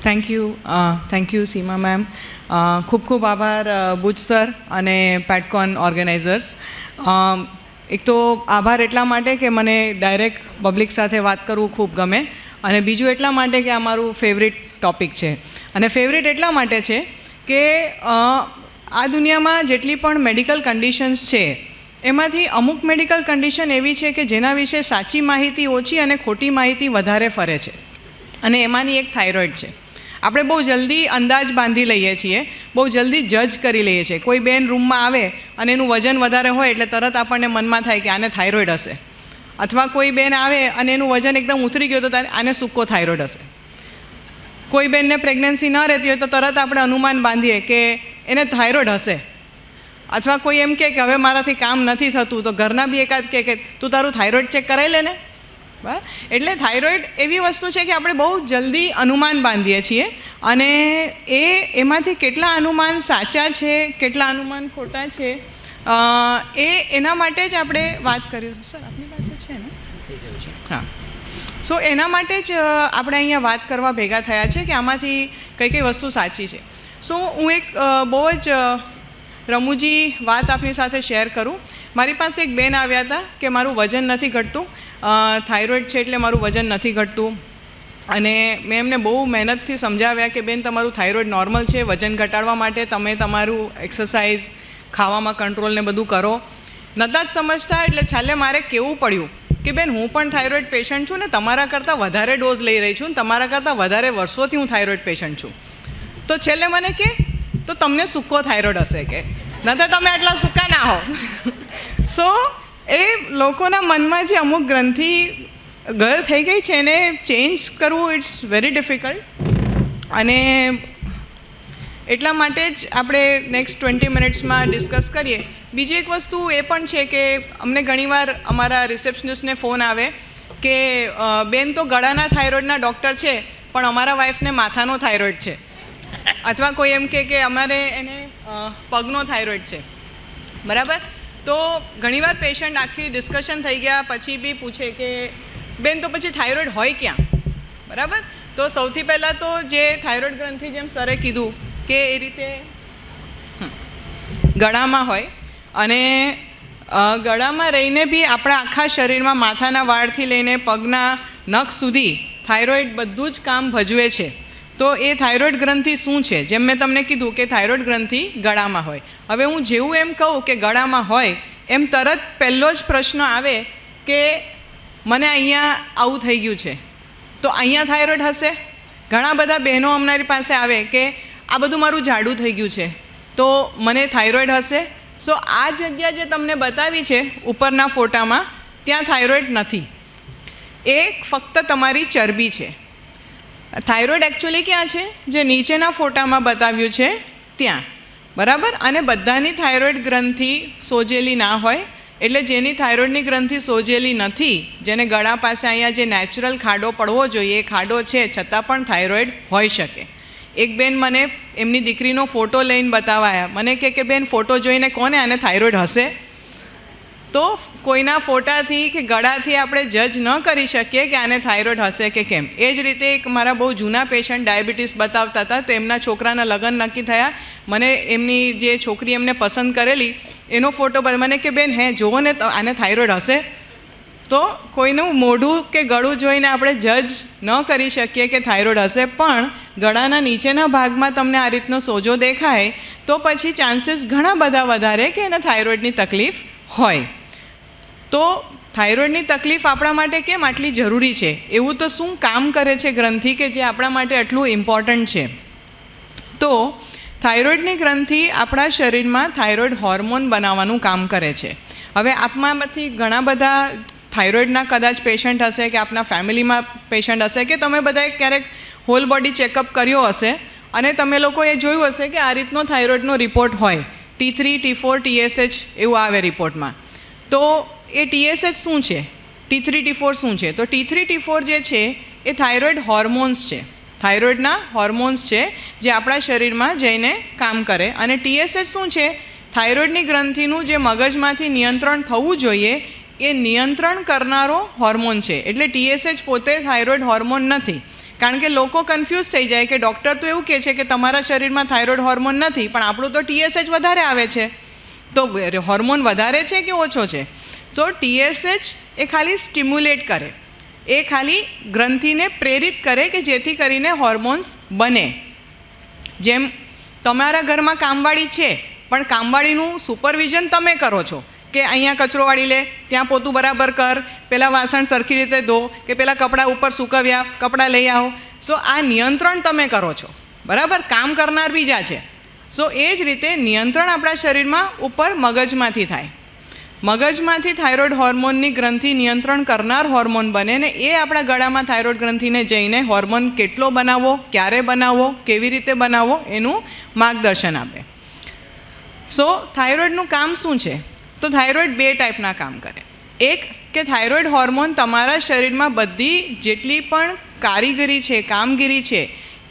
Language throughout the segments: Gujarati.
Thank you Seema ma'am. ખૂબ ખૂબ આભાર બુચ સર અને પેટકોન ઓર્ગેનાઇઝર્સ. એક તો આભાર એટલા માટે કે મને ડાયરેક્ટ પબ્લિક સાથે વાત કરવું ખૂબ ગમે, અને બીજું એટલા માટે કે આ મારું ફેવરિટ ટૉપિક છે. અને ફેવરિટ એટલા માટે છે કે આ દુનિયામાં જેટલી પણ મેડિકલ કન્ડિશન્સ છે એમાંથી અમુક મેડિકલ કન્ડિશન એવી છે કે જેના વિશે સાચી માહિતી ઓછી અને ખોટી માહિતી વધારે ફરે છે, અને એમાંની એક થાઇરોઇડ છે. આપણે બહુ જલ્દી અંદાજ બાંધી લઈએ છીએ, બહુ જલ્દી જજ કરી લઈએ છીએ. કોઈ બેન રૂમમાં આવે અને એનું વજન વધારે હોય એટલે તરત આપણને મનમાં થાય કે આને થાઇરોઇડ હશે, અથવા કોઈ બેન આવે અને એનું વજન એકદમ ઉતરી ગયું તો આને સૂકો થાઇરોઇડ હશે. કોઈ બેનને પ્રેગ્નન્સી ન રહેતી હોય તો તરત આપણે અનુમાન બાંધીએ કે એને થાઇરોઇડ હશે. અથવા કોઈ એમ કે હવે મારાથી કામ નથી થતું તો ઘરના બી એકાદ કે તું તારું થાઇરોઇડ ચેક કરાવી લે ને. બરાબર. એટલે થાઇરોઇડ એવી વસ્તુ છે કે આપણે બહુ જલ્દી અનુમાન બાંધીએ છીએ, અને એમાંથી કેટલા અનુમાન સાચા છે, કેટલા અનુમાન ખોટા છે, એના માટે જ આપણે વાત કરી. સર આપની પાસે છે ને? હા. સો એના માટે જ આપણે અહીંયા વાત કરવા ભેગા થયા છે કે આમાંથી કઈ કઈ વસ્તુ સાચી છે. સો હું એક બહુ જ રમૂજી વાત આપની સાથે શેર કરું. મારી પાસે એક બેન આવ્યા હતા કે મારું વજન નથી ઘટતું, થાઇરોઇડ છે એટલે મારું વજન નથી ઘટતું, અને મેં એમને બહુ મહેનતથી સમજાવ્યા કે બેન તમારું થાઇરોઇડ નોર્મલ છે, વજન ઘટાડવા માટે તમે તમારું એક્સરસાઇઝ, ખાવામાં કંટ્રોલ ને બધું કરો. નહોતા જ સમજતા, એટલે છેલ્લે મારે કહેવું પડ્યું કે બેન હું પણ થાઇરોઇડ પેશન્ટ છું ને તમારા કરતાં વધારે ડોઝ લઈ રહી છું, ને તમારા કરતાં વધારે વર્ષોથી હું થાઇરોઇડ પેશન્ટ છું. તો છેલ્લે મને કે તો તમને સૂકો થાઇરોઇડ હશે, કે ન તો તમે આટલા સૂકા ના હો. સો એ લોકોના મનમાં જે અમુક ગ્રંથિ ગર થઈ ગઈ છે એને ચેન્જ કરવું ઇટ્સ વેરી ડિફિકલ્ટ. અને એટલા માટે જ આપણે નેક્સ્ટ 20 મિનિટ્સમાં ડિસ્કસ કરીએ. બીજી એક વસ્તુ એ પણ છે કે અમને ઘણીવાર અમારા રિસેપ્શનિસ્ટને ફોન આવે કે બેન તો ગળાના થાઇરોઇડના ડૉક્ટર છે પણ અમારા વાઈફને માથાનો થાઇરોઇડ છે, અથવા કોઈ એમ કે અમારે એને પગનો થાઇરોઇડ છે. બરાબર. તો ઘણીવાર પેશન્ટ આખી ડિસ્કશન થઈ ગયા પછી બી પૂછે કે બેન તો પછી થાઇરોઇડ હોય ક્યાં? બરાબર. તો સૌથી પહેલાં તો જે થાઇરોઇડ ગ્રંથિ, જેમ સરે કીધું કે એ રીતે ગળામાં હોય, અને ગળામાં રહીને બી આપણા આખા શરીરમાં માથાના વાળથી લઈને પગના નખ સુધી થાઇરોઇડ બધું જ કામ ભજવે છે. તો એ થાઇરોઇડ ગ્રંથિ શું છે? જેમ મેં તમને કીધું કે થાઇરોઇડ ગ્રંથિ ગળામાં હોય. હવે હું જેવું એમ કહું કે ગળામાં હોય એમ તરત પહેલો જ પ્રશ્ન આવે કે મને અહીંયા આવું થઈ ગયું છે તો અહીંયા થાઇરોઇડ હશે. ઘણા બધા બહેનો અમારી પાસે આવે કે આ બધું મારું જાડું થઈ ગયું છે તો મને થાઇરોઇડ હશે. સો આ જગ્યા જે તમને બતાવી છે ઉપરના ફોટામાં, ત્યાં થાઇરોઇડ નથી, એ ફક્ત તમારી ચરબી છે. થાઇરોઇડ એકચ્યુઅલી ક્યાં છે? જે નીચેના ફોટામાં બતાવ્યું છે ત્યાં. બરાબર. અને બધાની થાઇરોઇડ ગ્રંથિ સોજેલી ના હોય, એટલે જેની થાઇરોઇડની ગ્રંથિ સોજેલી નથી, જેને ગળા પાસે અહીંયા જે નેચરલ ખાડો પડવો જોઈએ એ ખાડો છે છતાં પણ થાઇરોઇડ હોઈ શકે. એક બેન મને એમની દીકરીનો ફોટો લઈને બતાવાયા, મને કે બેન ફોટો જોઈને કોને આને થાઇરોઇડ હશે? તો કોઈના ફોટાથી કે ગળાથી આપણે જજ ન કરી શકીએ કે આને થાઇરોઇડ હશે કે કેમ. એ જ રીતે એક મારા બહુ જૂના પેશન્ટ ડાયાબિટીસ બતાવતા હતા, તો એમના છોકરાના લગ્ન નક્કી થયા. મને એમની જે છોકરી એમને પસંદ કરેલી એનો ફોટો મને કે બેન હે જુઓ ને આને થાઇરોઇડ હશે. તો કોઈનું મોઢું કે ગળું જોઈને આપણે જજ ન કરી શકીએ કે થાઇરોઇડ હશે, પણ ગળાના નીચેના ભાગમાં તમને આ રીતનો સોજો દેખાય તો પછી ચાન્સીસ ઘણા બધા વધારે કે એને થાઇરોઇડની તકલીફ હોય. તો થાઇરોઇડની તકલીફ આપણા માટે કેમ આટલી જરૂરી છે? એવું તો શું કામ કરે છે ગ્રંથિ કે જે આપણા માટે આટલું ઇમ્પોર્ટન્ટ છે? તો થાઇરોઇડની ગ્રંથિ આપણા શરીરમાં થાઇરોઇડ હોર્મોન બનાવવાનું કામ કરે છે. હવે આપમાંથી ઘણા બધા થાઇરોઇડના કદાચ પેશન્ટ હશે કે આપના ફેમિલીમાં પેશન્ટ હશે કે તમે બધાએ ક્યારેક હોલ બોડી ચેકઅપ કર્યો હશે અને તમે લોકોએ જોયું હશે કે આ રીતનો થાઇરોઇડનો રિપોર્ટ હોય, T3, T4, TSH એવું આવે રિપોર્ટમાં. તો એ TSH શું છે? T3, T4 શું છે? તો T3, T4 જે છે એ થાઇરોઇડ હોર્મોન્સ છે, થાઇરોઇડના હોર્મોન્સ છે જે આપણા શરીરમાં જઈને કામ કરે. અને TSH શું છે? થાઇરોઇડની ગ્રંથિનું જે મગજમાંથી નિયંત્રણ થવું જોઈએ એ નિયંત્રણ કરનારો હોર્મોન છે. એટલે TSH પોતે થાઇરોઇડ હોર્મોન નથી, કારણ કે લોકો કન્ફ્યુઝ થઈ જાય કે ડૉક્ટર તો એવું કહે છે કે તમારા શરીરમાં થાઇરોઇડ હોર્મોન નથી, પણ આપણું તો TSH વધારે આવે છે, તો હોર્મોન વધારે છે કે ઓછો છે? તો TSH એ ખાલી સ્ટિમ્યુલેટ કરે, એ ખાલી ગ્રંથિને પ્રેરિત કરે કે જેથી કરીને હોર્મોન્સ બને. જેમ તમારા ઘરમાં કામવાળી છે, પણ કામવાળીનું સુપરવિઝન તમે કરો છો કે અહીંયા કચરો વાળી લે, ત્યાં પોતું બરાબર કર, પેલા વાસણ સરખી રીતે ધો, કે પેલા કપડાં ઉપર સૂકવ્યા, કપડાં લઈ આવો. સો આ નિયંત્રણ તમે કરો છો, બરાબર? કામ કરનાર બીજા છે. સો એ જ રીતે નિયંત્રણ આપણા શરીરમાં ઉપર મગજમાંથી થાય. મગજમાંથી થાઇરોઇડ હોર્મોનની ગ્રંથિ નિયંત્રણ કરનાર હોર્મોન બને ને એ આપણા ગળામાં થાઇરોઇડ ગ્રંથિને જઈને હોર્મોન કેટલો બનાવવો, ક્યારે બનાવવો, કેવી રીતે બનાવવો એનું માર્ગદર્શન આપે. સો થાઇરોઇડનું કામ શું છે? તો થાઇરોઇડ 2 ટાઈપના કામ કરે. એક કે થાઇરોઇડ હોર્મોન તમારા શરીરમાં બધી જેટલી પણ કારીગરી છે, કામગીરી છે,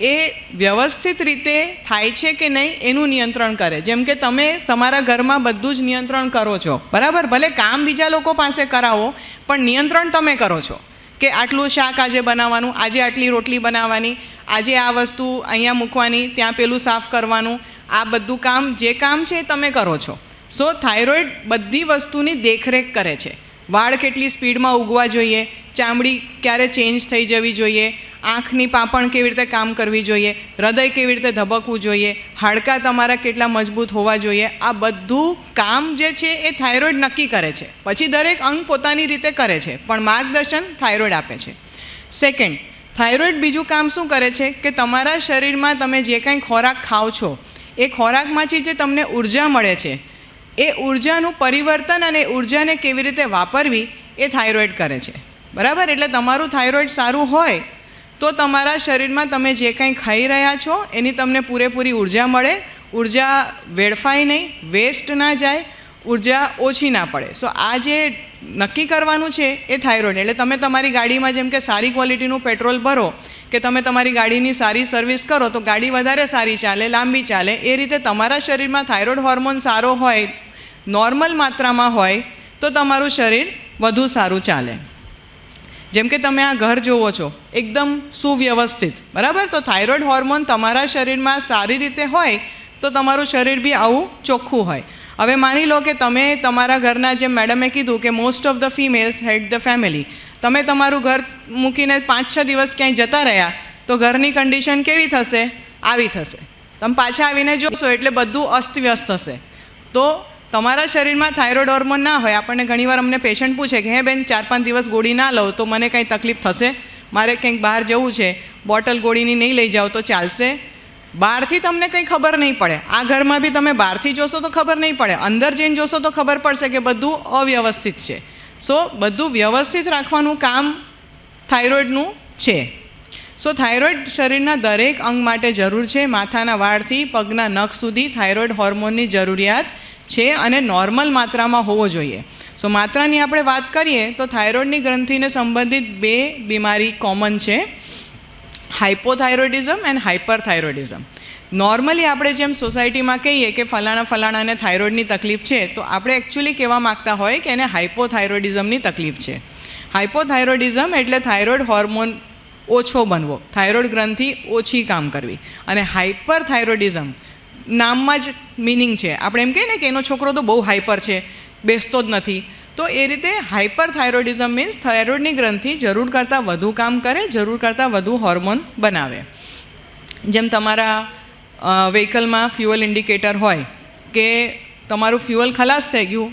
એ વ્યવસ્થિત રીતે થાય છે કે નહીં એનું નિયંત્રણ કરે. જેમ કે તમે તમારા ઘરમાં બધું જ નિયંત્રણ કરો છો, બરાબર? ભલે કામ બીજા લોકો પાસે કરાવો, પણ નિયંત્રણ તમે કરો છો કે આટલું શાક આજે બનાવવાનું, આજે આટલી રોટલી બનાવવાની, આજે આ વસ્તુ અહીંયા મૂકવાની, ત્યાં પેલું સાફ કરવાનું, આ બધું કામ જે કામ છે એ તમે કરો છો. સો થાઇરોઇડ બધી વસ્તુની દેખરેખ કરે છે. વાળ કેટલી સ્પીડમાં ઉગવા જોઈએ, ચામડી ક્યારે ચેન્જ થઈ જવી જોઈએ, આંખની પાંપણ કેવી રીતે કામ કરવી જોઈએ, હૃદય કેવી રીતે ધબકવું જોઈએ, હાડકાં તમારા કેટલા મજબૂત હોવા જોઈએ, આ બધું કામ જે છે એ થાઇરોઇડ નક્કી કરે છે. પછી દરેક અંગ પોતાની રીતે કરે છે, પણ માર્ગદર્શન થાઇરોઇડ આપે છે. સેકન્ડ, થાઇરોઇડ બીજું કામ શું કરે છે કે તમારા શરીરમાં તમે જે કાંઈ ખોરાક ખાઓ છો, એ ખોરાકમાંથી જે તમને ઉર્જા મળે છે, એ ઉર્જાનું પરિવર્તન અને ઉર્જાને કેવી રીતે વાપરવી એ થાઇરોઇડ કરે છે, બરાબર? એટલે તમારું થાઇરોઇડ સારું હોય તો તમારા શરીરમાં તમે જે કંઈ ખાઈ રહ્યા છો એની તમને પૂરેપૂરી ઉર્જા મળે, ઉર્જા વેડફાય નહીં, વેસ્ટ ના જાય, ઉર્જા ઓછી ના પડે. સો આ જે નક્કી કરવાનું છે એ થાઇરોઇડ. એટલે તમે તમારી ગાડીમાં જેમ કે સારી ક્વોલિટીનું પેટ્રોલ ભરો કે તમે તમારી ગાડીની સારી સર્વિસ કરો તો ગાડી વધારે સારી ચાલે, લાંબી ચાલે. એ રીતે તમારા શરીરમાં થાઇરોઇડ હોર્મોન સારો હોય, નોર્મલ માત્રામાં હોય તો તમારું શરીર વધુ સારું ચાલે. જેમ કે તમે આ ઘર જોવો છો એકદમ સુવ્યવસ્થિત, બરાબર? તો થાઇરોઇડ હોર્મોન તમારા શરીરમાં સારી રીતે હોય તો તમારું શરીર બી આવું ચોખ્ખું હોય. હવે માની લો કે તમે તમારા ઘરના, જેમ મેડમે કીધું કે most of the females had the family, તમે તમારું ઘર મૂકીને 5-6 દિવસ ક્યાંય જતા રહ્યા તો ઘરની કન્ડિશન કેવી થશે? આવી થશે. તમે પાછા આવીને જોશો એટલે બધું અસ્તવ્યસ્ત થશે. તો તમારા શરીરમાં થાઇરોઇડ હોર્મોન ના હોય. આપણને ઘણીવાર અમને પેશન્ટ પૂછે કે હે બેન 4-5 દિવસ ગોળી ના લઉં તો મને કંઈ તકલીફ થશે? મારે કંઈક બહાર જવું છે, બોટલ ગોળીની નહીં લઈ જાઓ તો ચાલશે? બહારથી તમને કંઈ ખબર નહીં પડે. આ ઘરમાં બી તમે બહારથી જોશો તો ખબર નહીં પડે, અંદર જઈને જોશો તો ખબર પડશે કે બધું અવ્યવસ્થિત છે. સો બધું વ્યવસ્થિત રાખવાનું કામ થાઇરોઇડનું છે. સો થાઇરોઇડ શરીરના દરેક અંગ માટે જરૂર છે. માથાના વાળથી પગના નખ સુધી થાઇરોઇડ હોર્મોનની જરૂરિયાત છે અને નોર્મલ માત્રામાં હોવો જોઈએ. સો માત્રાની આપણે વાત કરીએ તો થાઇરોઇડની ગ્રંથિને સંબંધિત 2 બીમારી કોમન છે, હાઇપોથાઇરોઇડિઝમ એન્ડ હાઇપરથાઇરોઇડિઝમ. નોર્મલી આપણે જેમ સોસાયટીમાં કહીએ કે ફલાણાને થાઇરોઇડની તકલીફ છે, તો આપણે એકચ્યુઅલી કહેવા માગતા હોય કે એને હાઇપોથાઇરોઇડિઝમની તકલીફ છે. હાઇપોથાઇરોઇડિઝમ એટલે થાઇરોઇડ હોર્મોન ઓછો બનવો, થાઇરોઇડ ગ્રંથિ ઓછી કામ કરવી. અને હાઇપરથાઇરોઇડિઝમ નામમાં જ મિનિંગ છે. આપણે એમ કહીએ ને કે એનો છોકરો તો બહુ હાઇપર છે, બેસતો જ નથી. તો એ રીતે હાઇપરથાઇરોઇડિઝમ મીન્સ થાઇરોઇડની ગ્રંથિ જરૂર કરતાં વધુ કામ કરે, જરૂર કરતાં વધુ હોર્મોન બનાવે. જેમ તમારા વ્હીકલમાં ફ્યુઅલ ઇન્ડિકેટર હોય કે તમારું ફ્યુઅલ ખલાસ થઈ ગયું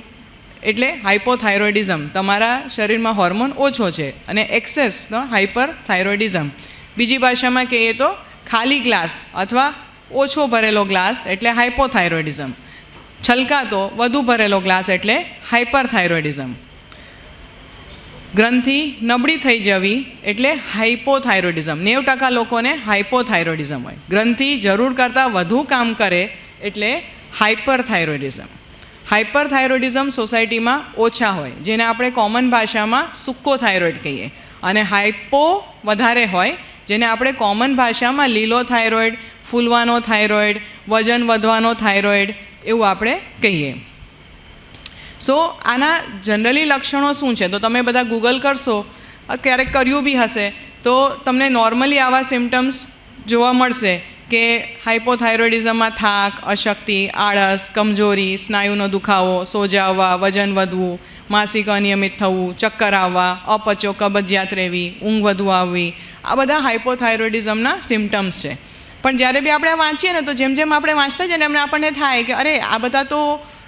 એટલે હાઇપોથાઇરોઇડિઝમ, તમારા શરીરમાં હોર્મોન ઓછો છે, અને એક્સેસ હાઇપરથાઇરોઇડિઝમ. બીજી ભાષામાં કહીએ તો ખાલી ગ્લાસ અથવા ઓછો ભરેલો ગ્લાસ એટલે હાઇપોથાઇરોઇડિઝમ, છલકાતો વધુ ભરેલો ગ્લાસ એટલે હાઇપરથાઇરોઇડિઝમ. ગ્રંથિ નબળી થઈ જવી એટલે હાઇપોથાઇરોઇડિઝમ. 90% લોકોને હાઇપોથાઇરોઇડિઝમ હોય. ગ્રંથિ જરૂર કરતાં વધુ કામ કરે એટલે હાઇપરથાઇરોઇડિઝમ. હાઇપરથાઇરોઇડિઝમ સોસાયટીમાં ઓછા હોય, જેને આપણે કોમન ભાષામાં સૂકો થાઇરોઇડ કહીએ, અને હાઇપો વધારે હોય, જેને આપણે કોમન ભાષામાં લીલો થાઇરોઇડ, ફૂલવાનો થાઇરોઇડ, વજન વધવાનો થાઇરોઇડ એવું આપણે કહીએ. સો આના જનરલી લક્ષણો શું છે? તો તમે બધા ગૂગલ કરશો, ક્યારેક કર્યું બી હશે તો તમને નોર્મલી આવા સિમ્ટમ્સ જોવા મળશે કે હાઇપોથાઇરોઇડિઝમમાં થાક, અશક્તિ, આળસ, કમજોરી, સ્નાયુનો દુખાવો, સોજાવવા, વજન વધવું, માસિક અનિયમિત થવું, ચક્કર આવવા, અપચો, કબજિયાત રહેવી, ઊંઘ વધુ આવવી, આ બધા હાઇપોથાઇરોઇડિઝમના સિમ્ટમ્સ છે. પણ જ્યારે બી આપણે વાંચીએ ને તો જેમ જેમ આપણે વાંચતા જઈએ ને એમને આપણને થાય કે અરે આ બધા તો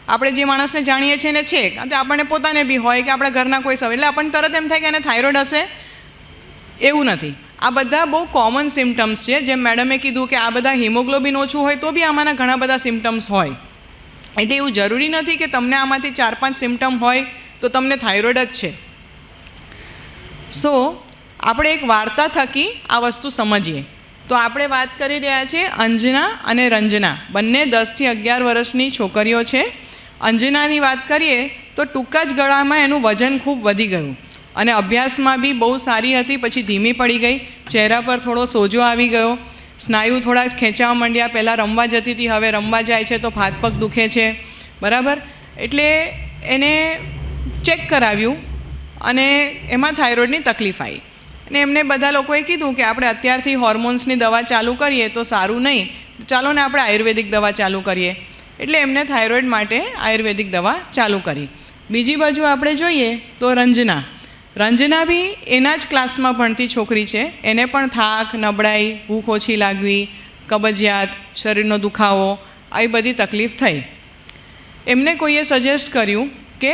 આપણે જે માણસને જાણીએ છીએ ને છે, આપણને પોતાને બી હોય કે આપણા ઘરના કોઈ સવાય, એટલે આપણને તરત એમ થાય કે એને થાઇરોઇડ હશે. એવું નથી. આ બધા બહુ કોમન સિમ્ટમ્સ છે. જેમ મેડમે કીધું કે આ બધા હિમોગ્લોબિન ઓછું હોય તો બી આમાંના ઘણા બધા સિમ્ટમ્સ હોય. એટલે એવું જરૂરી નથી કે તમને આમાંથી 4-5 સિમ્ટમ હોય તો તમને થાઇરોઇડ જ છે. સો આપણે એક વાર્તા થકી આ વસ્તુ સમજીએ. તો આપણે વાત કરી રહ્યા છીએ અંજના અને રંજના, બંને 10થી 11 વર્ષની છોકરીઓ છે. અંજનાની વાત કરીએ તો ટૂંકા જ ગાળામાં એનું વજન ખૂબ વધી ગયું અને અભ્યાસમાં બી બહુ સારી હતી, પછી ધીમી પડી ગઈ, ચહેરા પર થોડો સોજો આવી ગયો, સ્નાયુ થોડા ખેંચાવા માંડ્યા. પહેલાં રમવા જતી હતી, હવે રમવા જાય છે તો હાથ પગ દુખે છે, બરાબર. એટલે એને ચેક કરાવ્યું અને એમાં થાઇરોઇડની તકલીફ આવી. અને એમને બધા લોકોએ કીધું કે આપણે અત્યારથી હોર્મોન્સની દવા ચાલુ કરીએ તો સારું નહીં, ચાલો ને આપણે આયુર્વેદિક દવા ચાલુ કરીએ. એટલે એમને થાઇરોઇડ માટે આયુર્વેદિક દવા ચાલુ કરી. બીજી બાજુ આપણે જોઈએ તો રંજના બી એના જ ક્લાસમાં ભણતી છોકરી છે. એને પણ થાક, નબળાઈ, ભૂખ ઓછી લાગવી, કબજિયાત, શરીરનો દુખાવો, આવી બધી તકલીફ થઈ. એમને કોઈએ સજેસ્ટ કર્યું કે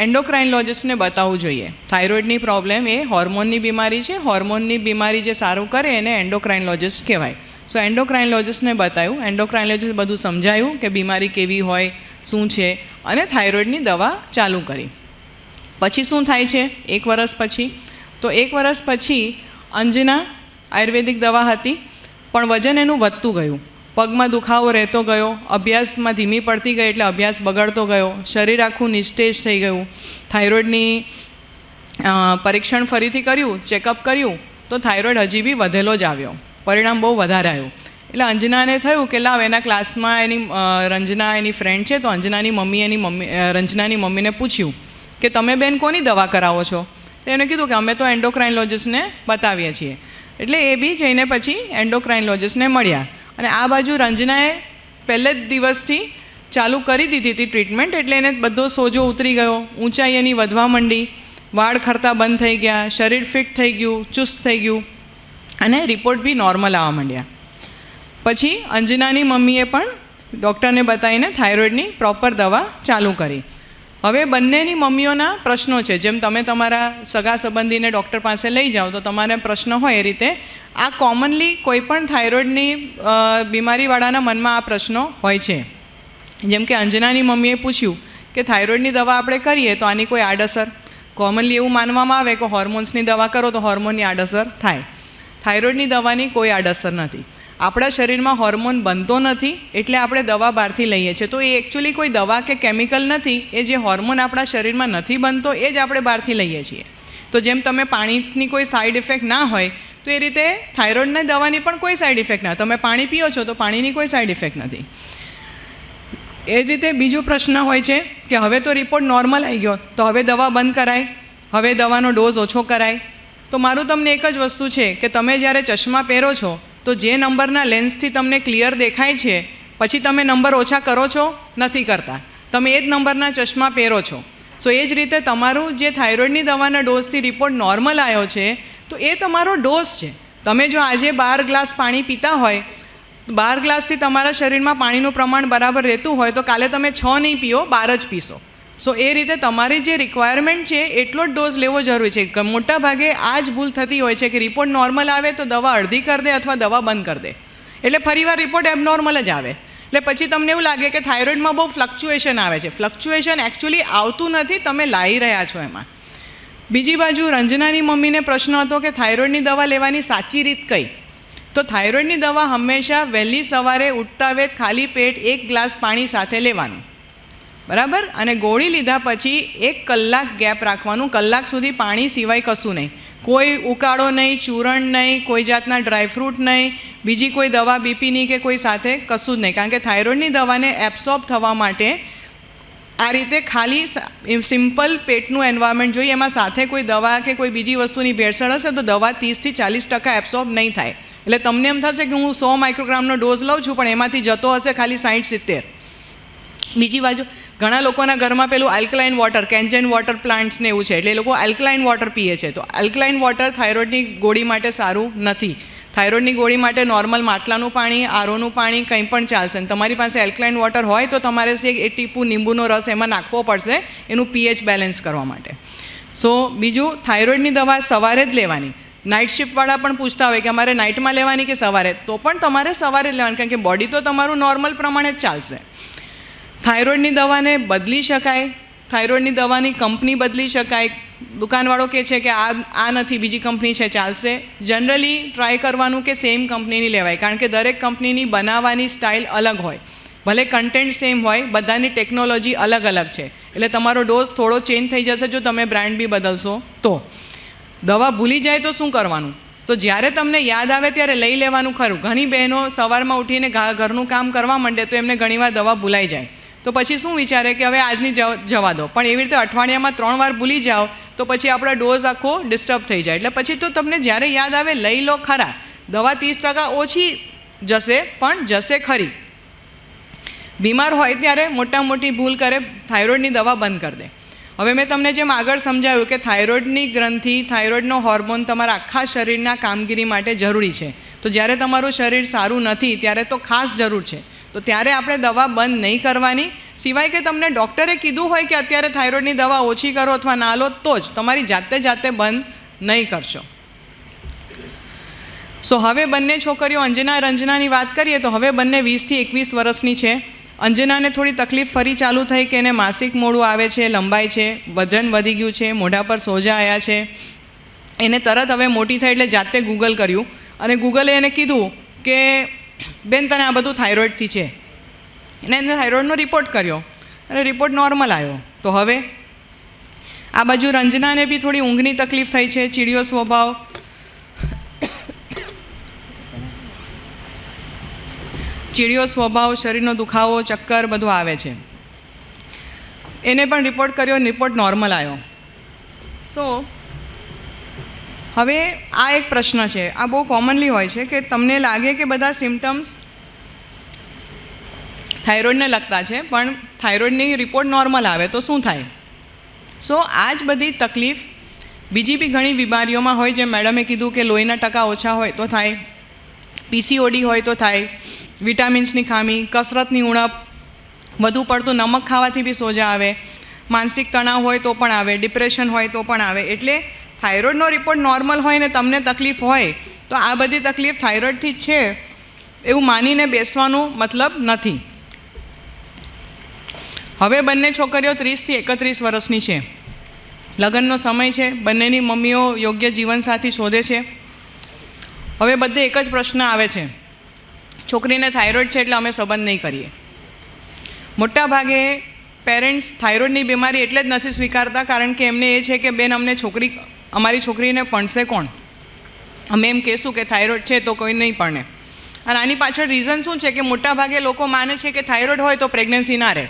એન્ડોક્રાઇનોલોજિસ્ટને બતાવવું જોઈએ. થાઇરોઇડની પ્રોબ્લેમ એ હોર્મોનની બીમારી છે. હોર્મોનની બીમારી જે સારું કરે એને એન્ડોક્રાઇનોલોજિસ્ટ કહેવાય. સો એન્ડોક્રાઇનોલોજિસ્ટને બતાવ્યું. એન્ડોક્રાઇનોલોજિસ્ટ બધું સમજાયું કે બીમારી કેવી હોય, શું છે, અને થાઇરોઇડની દવા ચાલુ કરી. પછી શું થાય છે 1 વર્ષ પછી? તો 1 વર્ષ પછી અંજના આયુર્વેદિક દવા હતી પણ વજન એનું વધતું ગયું, પગમાં દુખાવો રહેતો ગયો, અભ્યાસમાં ધીમી પડતી ગઈ એટલે અભ્યાસ બગડતો ગયો, શરીર આખું નિસ્તેજ થઈ ગયું. થાઇરોઇડની પરીક્ષણ ફરીથી કર્યું, ચેકઅપ કર્યું તો થાઇરોઇડ હજી બી વધેલો જ આવ્યો, પરિણામ બહુ વધારે આવ્યું. એટલે અંજનાને થયું કે લાવ એના ક્લાસમાં એની રંજના એની ફ્રેન્ડ છે, તો અંજનાની રંજનાની મમ્મીને પૂછ્યું કે તમે બેન કોની દવા કરાવો છો? તો એને કીધું કે અમે તો એન્ડોક્રાઇનોલોજિસ્ટને બતાવીએ છીએ. એટલે એ બી જઈને પછી એન્ડોક્રાઇનોલોજિસ્ટને મળ્યા. અને આ બાજુ રંજનાએ પહેલે જ દિવસથી ચાલુ કરી દીધી હતી ટ્રીટમેન્ટ. એટલે એને બધો સોજો ઉતરી ગયો, ઊંચાઈ એની વધવા માંડી, વાળ ખરતા બંધ થઈ ગયા, શરીર ફિટ થઈ ગયું, ચુસ્ત થઈ ગયું અને રિપોર્ટ બી નોર્મલ આવવા માંડ્યા. પછી અંજનાની મમ્મીએ પણ ડૉક્ટરને બતાવીને થાઇરોઇડની પ્રોપર દવા ચાલુ કરી. હવે બંનેની મમ્મીઓના પ્રશ્નો છે. જેમ તમે તમારા સગા સંબંધીને ડૉક્ટર પાસે લઈ જાઓ તો તમારે પ્રશ્ન હોય એ રીતે આ કોમનલી કોઈ પણ થાઇરોઇડની બીમારીવાળાના મનમાં આ પ્રશ્નો હોય છે. જેમ કે અંજનાની મમ્મીએ પૂછ્યું કે થાઇરોઇડની દવા આપણે કરીએ તો આની કોઈ આડઅસર? કોમનલી એવું માનવામાં આવે કે હોર્મોન્સની દવા કરો તો હોર્મોનની આડઅસર થાય. થાઇરોઇડની દવાની કોઈ આડઅસર નથી. આપણા શરીરમાં હોર્મોન બનતો નથી એટલે આપણે દવા બહારથી લઈએ છીએ. તો એ એકચ્યુઅલી કોઈ દવા કે કેમિકલ નથી. એ જે હોર્મોન આપણા શરીરમાં નથી બનતો એ જ આપણે બહારથી લઈએ છીએ. તો જેમ તમે પાણીની કોઈ સાઈડ ઇફેક્ટ ના હોય તો એ રીતે થાઇરોઇડની દવાની પણ કોઈ સાઈડ ઇફેક્ટ ના. તમે પાણી પીઓ છો તો પાણીની કોઈ સાઈડ ઇફેક્ટ નથી. એ જ રીતે બીજો પ્રશ્ન હોય છે કે હવે તો રિપોર્ટ નોર્મલ આવી ગયો તો હવે દવા બંધ કરાય, હવે દવાનો ડોઝ ઓછો કરાય. તો મારું તમને એક જ વસ્તુ છે કે તમે જ્યારે ચશ્મા પહેરો છો તો જે નંબરના લેન્સથી તમને ક્લિયર દેખાય છે પછી તમે નંબર ઓછા કરો છો? નથી કરતા. તમે એ જ નંબરના ચશ્મા પહેરો છો. સો એ જ રીતે તમારું જે થાઇરોઇડની દવાના ડોઝથી રિપોર્ટ નોર્મલ આવ્યો છે તો એ તમારો ડોઝ છે. તમે જો આજે 12 ગ્લાસ પાણી પીતા હોય, 12 ગ્લાસથી તમારા શરીરમાં પાણીનું પ્રમાણ બરાબર રહેતું હોય તો કાલે તમે 6 નહીં પીઓ, 12 જ પીશો. સો એ રીતે તમારી જે રિક્વાયરમેન્ટ છે એટલો જ ડોઝ લેવો જરૂરી છે. મોટા ભાગે આ જ ભૂલ થતી હોય છે કે રિપોર્ટ નોર્મલ આવે તો દવા અડધી કરી દે અથવા દવા બંધ કરી દે, એટલે ફરીવાર રિપોર્ટ એબનોર્મલ જ આવે. એટલે પછી તમને એવું લાગે કે થાઇરોઇડમાં બહુ ફ્લક્ચ્યુએશન આવે છે. ફ્લક્ચ્યુએશન એકચ્યુઅલી આવતું નથી, તમે લાવી રહ્યા છો એમાં. બીજી બાજુ રંજનાની મમ્મીને પ્રશ્ન હતો કે થાઇરોઇડની દવા લેવાની સાચી રીત કઈ? તો થાઇરોઇડની દવા હંમેશા વહેલી સવારે ઉઠતા વેત ખાલી પેટ 1 ગ્લાસ પાણી સાથે લેવાનું, બરાબર. અને ગોળી લીધા પછી 1 કલાક ગેપ રાખવાનું. કલાક સુધી પાણી સિવાય કશું નહીં, કોઈ ઉકાળો નહીં, ચૂરણ નહીં, કોઈ જાતના ડ્રાયફ્રૂટ નહીં, બીજી કોઈ દવા બીપીની કે કોઈ સાથે કશું જ નહીં. કારણ કે થાઇરોઇડની દવાને એબ્સોર્બ થવા માટે આ રીતે ખાલી સિમ્પલ પેટનું એન્વાયરમેન્ટ જોઈએ, એમાં સાથે કોઈ દવા કે કોઈ બીજી વસ્તુની ભેળસેળ હશે તો દવા 30 થી 40% એબ્સોર્બ નહીં થાય. એટલે તમને એમ થશે કે હું 100 માઇક્રોગ્રામનો ડોઝ લઉં છું પણ એમાંથી જતો હશે ખાલી 60-70. બીજી બાજુ ઘણા લોકોના ઘરમાં પેલું આલ્કલાઇન વોટર, કેન્જન વોટર પ્લાન્ટ્સ ને એવું છે, એટલે એ લોકો આલ્કલાઇન વોટર પીએ છે. તો આલ્કલાઇન વોટર થાઇરોઇડની ગોળી માટે સારું નથી. થાઇરોઇડની ગોળી માટે નોર્મલ માટલાનું પાણી, આરોનું પાણી કંઈ પણ ચાલશે. અને તમારી પાસે આલ્કલાઇન વોટર હોય તો તમારે એક ટીપું લીંબુનો રસ એમાં નાખવો પડશે એનું pH બેલેન્સ કરવા માટે. સો બીજું, થાઇરોઇડની દવા સવારે જ લેવાની. નાઇટ શિફ્ટવાળા પણ પૂછતા હોય કે અમારે નાઇટમાં લેવાની કે સવારે, તો પણ તમારે સવારે જ લેવાની, કારણ કે બોડી તો તમારું નોર્મલ પ્રમાણે જ ચાલશે. થાઇરોઇડની દવાને બદલી શકાય, થાઇરોઇડની દવાની કંપની બદલી શકાય. દુકાનવાળો કહે છે કે આ નથી, બીજી કંપની છે, ચાલશે. જનરલી ટ્રાય કરવાનું કે સેમ કંપનીની લેવાય, કારણ કે દરેક કંપનીની બનાવવાની સ્ટાઇલ અલગ હોય. ભલે કન્ટેન્ટ સેમ હોય, બધાની ટેકનોલોજી અલગ અલગ છે. એટલે તમારો ડોઝ થોડો ચેન્જ થઈ જશે જો તમે બ્રાન્ડ બી બદલશો તો. દવા ભૂલી જાય તો શું કરવાનું? તો જ્યારે તમને યાદ આવે ત્યારે લઈ લેવાનું ખરું. ઘણી બહેનો સવારમાં ઉઠીને ઘરનું કામ કરવા માંડે તો એમને ઘણીવાર દવા ભૂલાઈ જાય. તો પછી શું વિચારે કે હવે આજની જવા દો, પણ એવી રીતે અઠવાડિયામાં 3 વાર ભૂલી જાઓ તો પછી આપણો ડોઝ આખો ડિસ્ટર્બ થઈ જાય. એટલે પછી તો તમને જ્યારે યાદ આવે લઈ લો ખરા. દવા 30% ઓછી જશે પણ જશે ખરી. બીમાર હોય ત્યારે મોટી ભૂલ કરે, થાઇરોઇડની દવા બંધ કરી દે. હવે મેં તમને જેમ આગળ સમજાવ્યું કે થાઇરોઇડની ગ્રંથિ, થાઇરોઇડનો હોર્મોન તમારા આખા શરીરના કામગીરી માટે જરૂરી છે. તો જ્યારે તમારું શરીર સારું નથી ત્યારે તો ખાસ જરૂર છે. તો ત્યારે આપણે દવા બંધ નહીં કરવાની, સિવાય કે તમને ડૉક્ટરે કીધું હોય કે અત્યારે થાઇરોઇડની દવા ઓછી કરો અથવા ના લો તો જ, તમારી જાતે બંધ નહીં કરશો. સો હવે બંને છોકરીઓ અંજના રંજનાની વાત કરીએ તો હવે બંને 20 થી 21 વર્ષની છે. અંજનાને થોડી તકલીફ ફરી ચાલુ થઈ કે એને માસિક મોડું આવે છે, લંબાઈ છે, વજન વધી ગયું છે, મોઢા પર સોજા આવ્યા છે. એને તરત હવે મોટી થઈ એટલે જાતે ગૂગલ કર્યું અને ગૂગલે એને કીધું કે બેન તને આ બધું થાઇરોઇડથી છે. એને થાઇરોઇડનો રિપોર્ટ કર્યો અને રિપોર્ટ નોર્મલ આવ્યો. તો હવે આ બાજુ રંજનાને બી થોડી ઊંઘની તકલીફ થઈ છે, ચીડિયો સ્વભાવ, શરીરનો દુખાવો, ચક્કર બધું આવે છે. એને પણ રિપોર્ટ કર્યો, રિપોર્ટ નોર્મલ આવ્યો. સો હવે આ એક પ્રશ્ન છે, આ બહુ કોમનલી હોય છે કે તમને લાગે કે બધા સિમ્ટમ્સ થાઇરોઇડને લગતા છે પણ થાઇરોઇડની રિપોર્ટ નોર્મલ આવે તો શું થાય? સો આ જ બધી તકલીફ બીજી બી ઘણી બીમારીઓમાં હોય. જેમ મેડમે કીધું કે લોહીના ટકા ઓછા હોય તો થાય, PCOD હોય તો થાય, વિટામિન્સની ખામી, કસરતની ઉણપ, વધુ પડતું નમક ખાવાથી બી સોજા આવે, માનસિક તણાવ હોય તો પણ આવે, ડિપ્રેશન હોય તો પણ આવે. એટલે થાઇરોઇડનો રિપોર્ટ નોર્મલ હોય ને તમને તકલીફ હોય તો આ બધી તકલીફ થાઇરોઇડથી જ છે એવું માનીને બેસવાનું મતલબ નથી. હવે બંને છોકરીઓ 30 થી 31 વર્ષની છે. લગ્નનો સમય છે. બંનેની મમ્મીઓ યોગ્ય જીવનસાથી શોધે છે. હવે બધે એક જ પ્રશ્ન આવે છે, છોકરીને થાઇરોઇડ છે એટલે અમે સંબંધ નહીં કરીએ. મોટા ભાગે પેરેન્ટ્સ થાઇરોઇડની બીમારી એટલે જ નથી સ્વીકારતા કારણ કે એમને એ છે કે બેન અમારી છોકરીને ભણશે કોણ? અમે એમ કહેશું કે થાઇરોઇડ છે તો કોઈ નહીં ભણે. અને આની પાછળ રીઝન શું છે કે મોટા ભાગે લોકો માને છે કે થાઇરોઇડ હોય તો પ્રેગ્નન્સી ના રહે,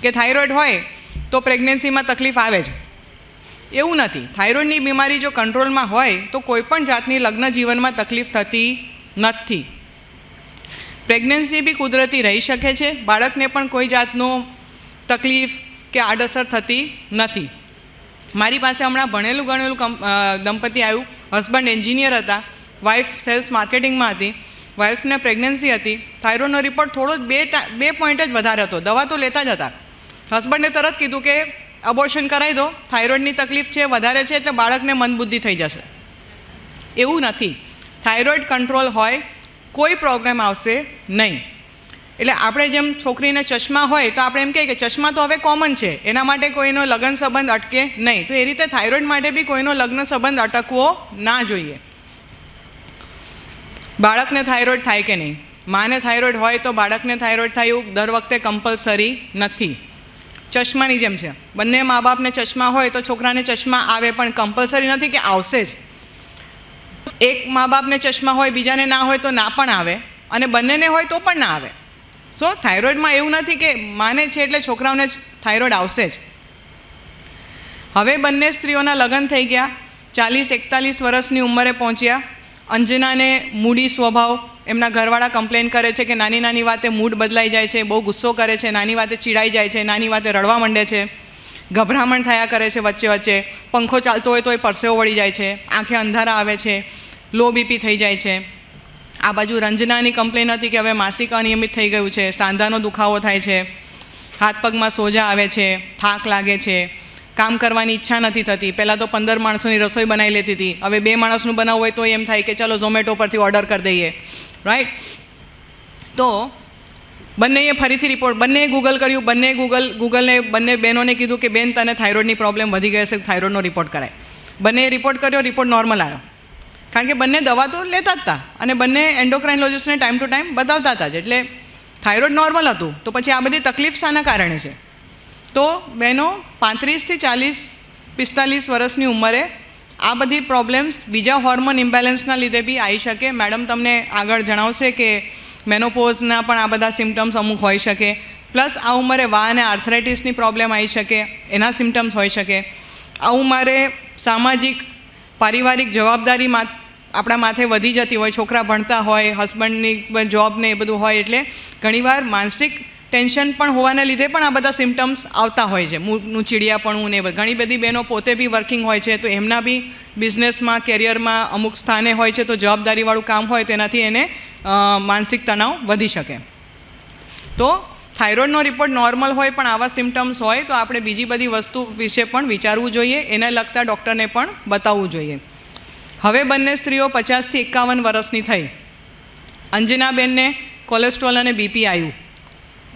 કે થાઇરોઇડ હોય તો પ્રેગ્નન્સીમાં તકલીફ આવે જ. એવું નથી. થાઇરોઇડની બીમારી જો કંટ્રોલમાં હોય તો કોઈ પણ જાતની લગ્ન જીવનમાં તકલીફ થતી નથી. પ્રેગ્નન્સી બી કુદરતી રહી શકે છે, બાળકને પણ કોઈ જાતનું તકલીફ કે આડઅસર થતી નથી. મારી પાસે હમણાં ભણેલું ગણેલું દંપતી આવ્યું. હસબન્ડ એન્જિનિયર હતા, વાઇફ સેલ્સ માર્કેટિંગમાં હતી. વાઇફને પ્રેગ્નન્સી હતી, થાઇરોઇડનો રિપોર્ટ થોડો જ 2 પોઈન્ટ જ વધારે હતો, દવા તો લેતા જ હતા. હસબન્ડે તરત કીધું કે અબોર્શન કરાવી દો, થાઇરોઇડની તકલીફ છે, વધારે છે એટલે બાળકને મંદબુદ્ધિ થઈ જશે. એવું નથી. થાઇરોઇડ કંટ્રોલ હોય કોઈ પ્રોબ્લેમ આવશે નહીં. એટલે આપણે જેમ છોકરીને ચશ્મા હોય તો આપણે એમ કહીએ કે ચશ્મા તો હવે કોમન છે, એના માટે કોઈનો લગ્ન સંબંધ અટકે નહીં. તો એ રીતે થાઇરોઇડ માટે બી કોઈનો લગ્ન સંબંધ અટકવો ના જોઈએ. બાળકને થાઇરોઇડ થાય કે નહીં? માને થાઇરોઇડ હોય તો બાળકને થાઇરોઇડ થાય એવું દર વખતે કમ્પલસરી નથી. ચશ્માની જેમ છે, બંને મા બાપને ચશ્મા હોય તો છોકરાને ચશ્મા આવે પણ કમ્પલસરી નથી કે આવશે જ. એક મા બાપને ચશ્મા હોય, બીજાને ના હોય તો ના પણ આવે, અને બંનેને હોય તો પણ ના આવે. સો થાઇરોઇડમાં એવું નથી કે માને છે એટલે છોકરાઓને જ થાઇરોઇડ આવશે જ. હવે બંને સ્ત્રીઓના લગ્ન થઈ ગયા, 40-41 વર્ષની ઉંમરે પહોંચ્યા. અંજનાને મૂડી સ્વભાવ, એમના ઘરવાળા કમ્પ્લેન કરે છે કે નાની નાની વાતે મૂડ બદલાઈ જાય છે, બહુ ગુસ્સો કરે છે, નાની વાતે ચીડાઈ જાય છે, નાની વાતે રડવા માંડે છે, ગભરામણ થયા કરે છે વચ્ચે વચ્ચે, પંખો ચાલતો હોય તો એ પરસેવો વળી જાય છે, આંખે અંધારા આવે છે, લો બીપી થઈ જાય છે. આ બાજુ રંજનાની કમ્પ્લેન હતી કે હવે માસિક અનિયમિત થઈ ગયું છે, સાંધાનો દુખાવો થાય છે, હાથ પગમાં સોજા આવે છે, થાક લાગે છે, કામ કરવાની ઈચ્છા નથી થતી. પહેલાં તો 15 માણસોની રસોઈ બનાવી લેતી હતી, હવે 2 માણસનું બનાવવું હોય તો એમ થાય કે ચલો ઝોમેટો પરથી ઓર્ડર કરી દઈએ, રાઈટ. તો બંનેએ ફરીથી રિપોર્ટ, બંનેએ ગૂગલ કર્યું, ગૂગલને બંને બહેનોને કીધું કે બેન તને થાઇરોઇડની પ્રોબ્લેમ વધી ગઈ છે, થાઇરોઇડનો રિપોર્ટ કરાય. બંનેએ રિપોર્ટ કર્યો, રિપોર્ટ નોર્મલ આવ્યો, કારણ કે બંને દવા તો લેતા જ હતા અને બંને એન્ડોક્રાઇનોલોજિસ્ટને ટાઈમ ટુ ટાઈમ બતાવતા હતા જ, એટલે થાઇરોઇડ નોર્મલ હતું. તો પછી આ બધી તકલીફ શાના કારણે છે? તો બહેનો 35-45 વર્ષની ઉંમરે આ બધી પ્રોબ્લેમ્સ બીજા હોર્મોન ઇમ્બેલેન્સના લીધે બી આવી શકે. મેડમ તમને આગળ જણાવશે કે મેનોપોઝના પણ આ બધા સિમ્ટમ્સ અમુક હોઈ શકે, પ્લસ આ ઉંમરે વા અને આર્થરાઇટિસની પ્રોબ્લેમ આવી શકે, એના સિમ્ટમ્સ હોઈ શકે. આ ઉંમરે સામાજિક પારિવારિક જવાબદારી આપણા માથે વધી જતી હોય, છોકરા ભણતા હોય, હસબન્ડની જોબ ને એ બધું હોય, એટલે ઘણીવાર માનસિક ટેન્શન પણ હોવાને લીધે પણ આ બધા સિમ્ટમ્સ આવતા હોય છે, મૂળનું ચીડિયાપણું ને. ઘણી બધી બહેનો પોતે બી વર્કિંગ હોય છે, તો એમના બી બિઝનેસમાં, કેરિયરમાં અમુક સ્થાને હોય છે, તો જવાબદારીવાળું કામ હોય તો એનાથી એને માનસિક તણાવ વધી શકે. તો થાઇરોઇડનો રિપોર્ટ નોર્મલ હોય પણ આવા સિમ્ટમ્સ હોય તો આપણે બીજી બધી વસ્તુ વિશે પણ વિચારવું જોઈએ, એને લગતા ડૉક્ટરને પણ બતાવવું જોઈએ. હવે બંને સ્ત્રીઓ 50-51 વર્ષની થઈ. અંજનાબેનને કોલેસ્ટ્રોલ અને બીપી આવ્યું.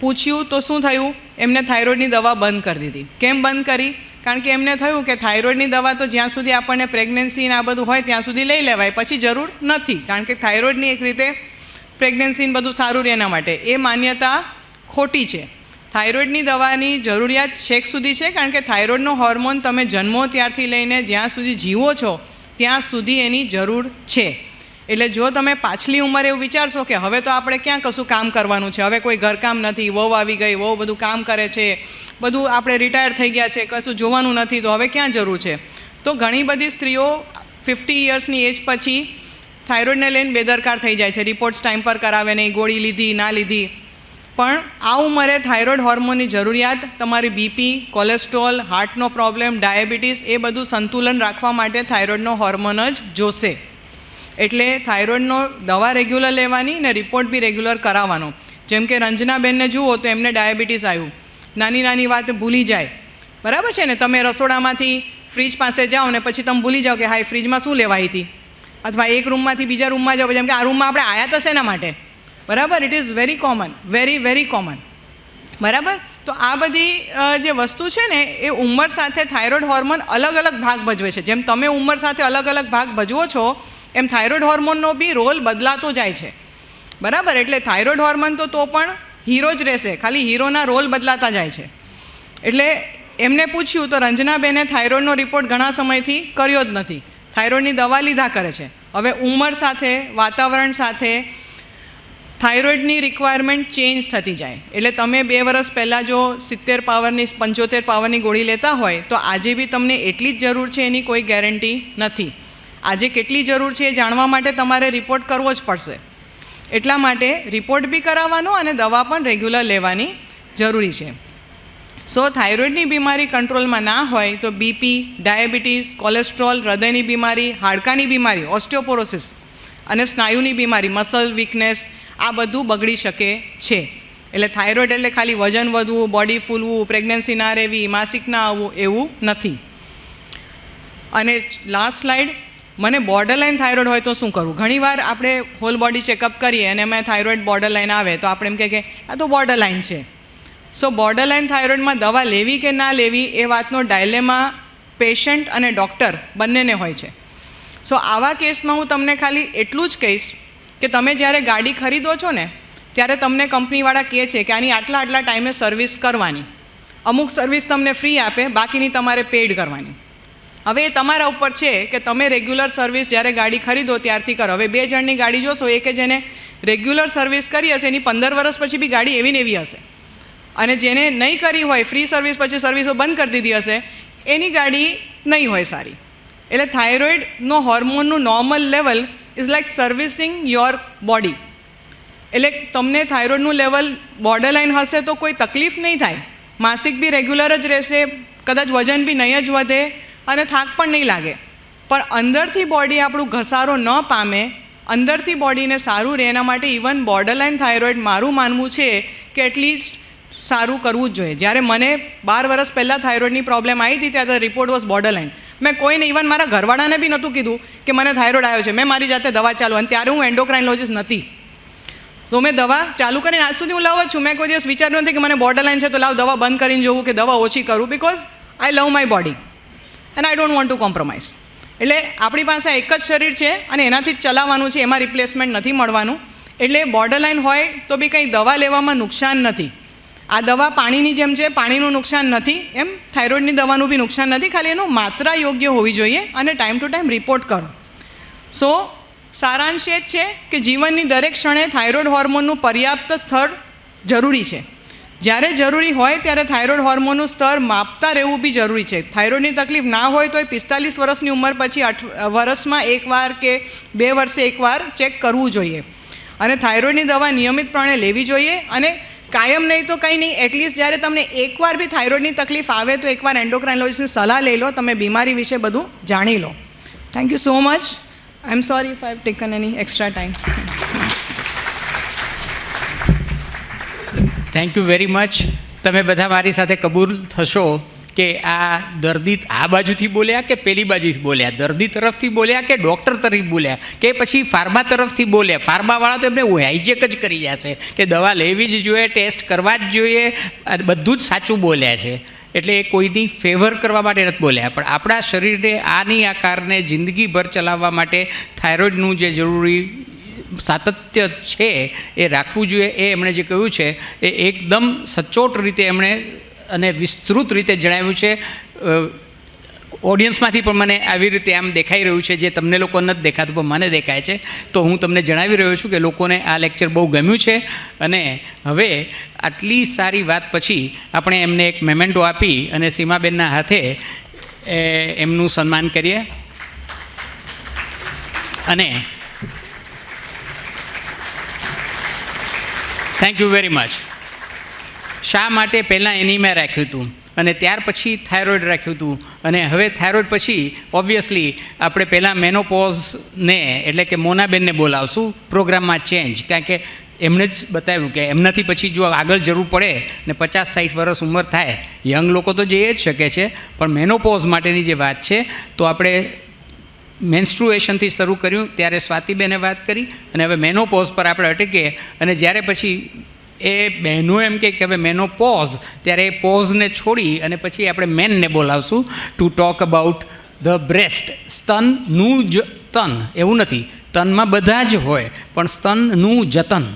પૂછ્યું તો શું થયું? એમને થાઇરોઇડની દવા બંધ કરી દીધી. કેમ બંધ કરી? કારણ કે એમને થયું કે થાઇરોઇડની દવા તો જ્યાં સુધી આપણને પ્રેગ્નન્સી ને આ બધું હોય ત્યાં સુધી લઈ લેવાય, પછી જરૂર નથી, કારણ કે થાઇરોઇડની એક રીતે પ્રેગ્નન્સીને બધું સારું રહે એના માટે. એ માન્યતા ખોટી છે. થાઇરોઇડની દવાની જરૂરિયાત છેક સુધી છે, કારણ કે થાઇરોઇડનો હોર્મોન તમે જન્મો ત્યારથી લઈને જ્યાં સુધી જીવો છો ત્યાં સુધી એની જરૂર છે. એટલે જો તમે પાછલી ઉંમરે એવું વિચારશો કે હવે તો આપણે ક્યાં કશું કામ કરવાનું છે, હવે કોઈ ઘરકામ નથી, વહુ આવી ગઈ, વહુ બધું કામ કરે છે, બધું આપણે રિટાયર થઈ ગયા છે, કશું જોવાનું નથી, તો હવે ક્યાં જરૂર છે, તો ઘણી બધી સ્ત્રીઓ 50 યર્સની એજ પછી થાઇરોઇડને લઈને બેદરકાર થઈ જાય છે. રિપોર્ટ્સ ટાઈમ પર કરાવે નહીં, ગોળી લીધી ના લીધી. પણ આ ઉંમરે થાઇરોઇડ હોર્મોનની જરૂરિયાત તમારી બીપી, કોલેસ્ટ્રોલ, હાર્ટનો પ્રોબ્લેમ, ડાયાબિટીસ એ બધું સંતુલન રાખવા માટે થાઇરોઇડનો હોર્મોન જ જોશે. એટલે થાઇરોઇડનો દવા રેગ્યુલર લેવાની ને રિપોર્ટ બી રેગ્યુલર કરાવવાનો. જેમ કે રંજનાબેનને જુઓ તો એમને ડાયાબિટીસ આવ્યું, નાની નાની વાત ભૂલી જાય, બરાબર છે ને. તમે રસોડામાંથી ફ્રીજ પાસે જાઓ ને પછી તમે ભૂલી જાઓ કે હા ફ્રીજમાં શું લેવાઈ હતી, અથવા એક રૂમમાંથી બીજા રૂમમાં જાઓ, જેમ કે આ રૂમમાં આપણે આવ્યા તો શેના માટે, બરાબર. It is very common, very common, બરાબર. તો આ બધી જે વસ્તુ છે ને એ ઉંમર સાથે થાઇરોઇડ હોર્મોન અલગ અલગ ભાગ ભજવે છે. જેમ તમે ઉંમર સાથે અલગ અલગ ભાગ ભજવો છો એમ થાઇરોઇડ હોર્મોનનો બી રોલ બદલાતો જાય છે, બરાબર. એટલે થાઇરોઇડ હોર્મોન તો પણ હીરો જ રહેશે, ખાલી હીરોના રોલ બદલાતા જાય છે. એટલે એમને પૂછ્યું તો રંજનાબેને થાઇરોઇડનો રિપોર્ટ ઘણા સમયથી કર્યો જ નથી, થાઇરોઇડની દવા લીધા કરે છે. હવે ઉંમર સાથે, વાતાવરણ સાથે થાઇરોઇડની રિક્વાયરમેન્ટ ચેન્જ થતી જાય. એટલે તમે 2 વર્ષ પહેલાં જો 70 પાવરની 75 પાવરની ગોળી લેતા હોય તો આજે બી તમને એટલી જ જરૂર છે એની કોઈ ગેરંટી નથી. આજે કેટલી જરૂર છે એ જાણવા માટે તમારે રિપોર્ટ કરવો જ પડશે. એટલા માટે રિપોર્ટ બી કરાવવાનો અને દવા પણ રેગ્યુલર લેવાની જરૂરી છે. સો થાઇરોઇડની બીમારી કંટ્રોલમાં ના હોય તો બીપી, ડાયાબિટીસ, કોલેસ્ટ્રોલ, હૃદયની બીમારી, હાડકાની બીમારી, ઓસ્ટિયોપોરોસિસ અને સ્નાયુની બીમારી, મસલ વીકનેસ, આ બધું બગડી શકે છે. એટલે થાઇરોઇડ એટલે ખાલી વજન વધવું, બોડી ફૂલવું, પ્રેગ્નન્સી ના રહેવી, માસિક ના આવવું એવું નથી. અને લાસ્ટ સ્લાઇડ, મને બોર્ડર લાઇન થાઇરોઇડ હોય તો શું કરવું? ઘણીવાર આપણે હોલ બોડી ચેકઅપ કરીએ અને એમાં થાઇરોઇડ બોર્ડર લાઇન આવે તો આપણે એમ કહે કે આ તો બોર્ડર લાઇન છે. સો બોર્ડર લાઇન થાઇરોઇડમાં દવા લેવી કે ના લેવી એ વાતનો ડાયલેમા પેશન્ટ અને ડૉક્ટર બંનેને હોય છે. સો આવા કેસમાં હું તમને ખાલી એટલું જ કહીશ કે તમે જ્યારે ગાડી ખરીદો છો ને ત્યારે તમને કંપનીવાળા કહે છે કે આની આટલા ટાઈમે સર્વિસ કરવાની. અમુક સર્વિસ તમને ફ્રી આપે, બાકીની તમારે પેઇડ કરવાની. હવે એ તમારા ઉપર છે કે તમે રેગ્યુલર સર્વિસ જ્યારે ગાડી ખરીદો ત્યારથી કરો. હવે 2 જણની ગાડી જોશો, એ કે જેને રેગ્યુલર સર્વિસ કરી હશે એની 15 વર્ષ પછી બી ગાડી એવી ને એવી હશે, અને જેને નહીં કરી હોય, ફ્રી સર્વિસ પછી સર્વિસો બંધ કરી દીધી હશે, એની ગાડી નહીં હોય સારી. એટલે થાઇરોઇડનો હોર્મોનનું normal level is like servicing your body. એટલે તમને થાઇરોઇડનું લેવલ બોર્ડરલાઇન હશે તો કોઈ તકલીફ નહીં થાય, માસિક બી રેગ્યુલર જ રહેશે, કદાચ વજન બી નહીં જ વધે અને થાક પણ નહીં લાગે. પણ અંદરથી બોડી આપણું ઘસારો ન પામે, અંદરથી બોડીને સારું રહે, એના માટે ઇવન બોર્ડરલાઇન થાઇરોઇડ મારું માનવું છે કે એટલીસ્ટ સારું કરવું જ જોઈએ. જ્યારે મને 12 વર્ષ પહેલાં થાઇરોઇડની પ્રોબ્લેમ આવી હતી ત્યારે રિપોર્ટ વોઝ બોર્ડરલાઇન. મેં કોઈને, ઇવન મારા ઘરવાળાને બી નહોતું કીધું કે મને થાઇરોઇડ આવ્યો છે. મેં મારી જાતે દવા ચાલુ, અને ત્યારે હું એન્ડોક્રાઇનોલોજિસ્ટ નથી, તો મેં દવા ચાલુ કરીને આજ સુધી હું લઉં જ છું. મેં કોઈ દિવસ વિચાર્યું નથી કે મને બોર્ડરલાઇન છે તો લાવ દવા બંધ કરીને જોવું કે દવા ઓછી કરું, because I love my body and I don't want to compromise. એટલે આપણી પાસે એક જ શરીર છે અને એનાથી જ ચલાવવાનું છે, એમાં રિપ્લેસમેન્ટ નથી મળવાનું. એટલે બોર્ડરલાઇન હોય તો બી કંઈ દવા લેવામાં નુકસાન નથી. આ દવા પાણીની જેમ છે, પાણીનું નુકસાન નથી, એમ થાઇરોઇડની દવાનું બી નુકસાન નથી. ખાલી એનું માત્રા યોગ્ય હોવી જોઈએ અને ટાઈમ ટુ ટાઈમ રિપોર્ટ કરો. સો સારાંશ એ જ છે કે જીવનની દરેક ક્ષણે થાઇરોઇડ હોર્મોનનું પર્યાપ્ત સ્તર જરૂરી છે. જ્યારે જરૂરી હોય ત્યારે થાઇરોઇડ હોર્મોનનું સ્તર માપતા રહેવું બી જરૂરી છે. થાઇરોઇડની તકલીફ ના હોય તો એ 45 વર્ષની ઉંમર પછી વર્ષમાં એકવાર કે 2 વર્ષે એકવાર ચેક કરવું જોઈએ. અને થાઇરોઇડની દવા નિયમિતપણે લેવી જોઈએ, અને કાયમ નહીં તો કંઈ નહીં, એટલીસ્ટ જ્યારે તમને એકવાર બી થાઇરોઇડની તકલીફ આવે તો એકવાર એન્ડોક્રાઇનોલોજિસ્ટની સલાહ લઈ લો, તમે બીમારી વિશે બધું જાણી લો. Thank you so much. I am sorry if I have taken any extra time. Thank you very much. તમે બધા મારી સાથે કબૂલ થશો કે આ દર્દી આ બાજુથી બોલ્યા કે પેલી બાજુથી બોલ્યા, દર્દી તરફથી બોલ્યા કે ડૉક્ટર તરફ બોલ્યા કે પછી ફાર્મા તરફથી બોલ્યા. ફાર્માવાળા તો એમને હાઈજેક જ કરી જશે કે દવા લેવી જ જોઈએ, ટેસ્ટ કરવા જ જોઈએ, બધું જ સાચું બોલ્યા છે. એટલે એ કોઈની ફેવર કરવા માટે નથી બોલ્યા, પણ આપણા શરીરને આની આકારને જિંદગીભર ચલાવવા માટે થાઇરોઇડનું જે જરૂરી સાતત્ય છે એ રાખવું જોઈએ. એ એમણે જે કહ્યું છે એ એકદમ સચોટ રીતે એમણે અને વિસ્તૃત રીતે જણાવ્યું છે. ઓડિયન્સમાંથી પણ મને આવી રીતે આમ દેખાઈ રહ્યું છે, જે તમને લોકો નથી દેખાતું પણ મને દેખાય છે. તો હું તમને જણાવી રહ્યો છું કે લોકોને આ લેક્ચર બહુ ગમ્યું છે. અને હવે આટલી સારી વાત પછી આપણે એમને એક મેમેન્ટો આપી અને સીમાબેનના હાથે એમનું સન્માન કરીએ. અને થેન્ક યુ વેરી મચ. શા માટે પહેલાં એનીમિયા રાખ્યું હતું અને ત્યાર પછી થાઇરોઇડ રાખ્યું હતું, અને હવે થાઇરોઇડ પછી ઓબ્વિયસલી આપણે પહેલાં મેનોપોઝને એટલે કે મોનાબેનને બોલાવશું પ્રોગ્રામમાં ચેન્જ, કારણ કે એમણે જ બતાવ્યું કે એમનાથી પછી જો આગળ જરૂર પડે ને 50-60 વર્ષ ઉંમર થાય, યંગ લોકો તો જઈ જ શકે છે, પણ મેનોપોઝ માટેની જે વાત છે તો આપણે મેન્સ્ટ્રુએશનથી શરૂ કર્યું ત્યારે સ્વાતિબેને વાત કરી, અને હવે મેનોપોઝ પર આપણે અટકીએ. અને જ્યારે પછી એ બહેનો એમ કે હવે મેનોપોઝ, ત્યારે એ પોઝને છોડી અને પછી આપણે મેનને બોલાવશું to talk about the breast. સ્તનનું જતન, એવું નથી, તનમાં બધા જ હોય પણ સ્તનનું જતન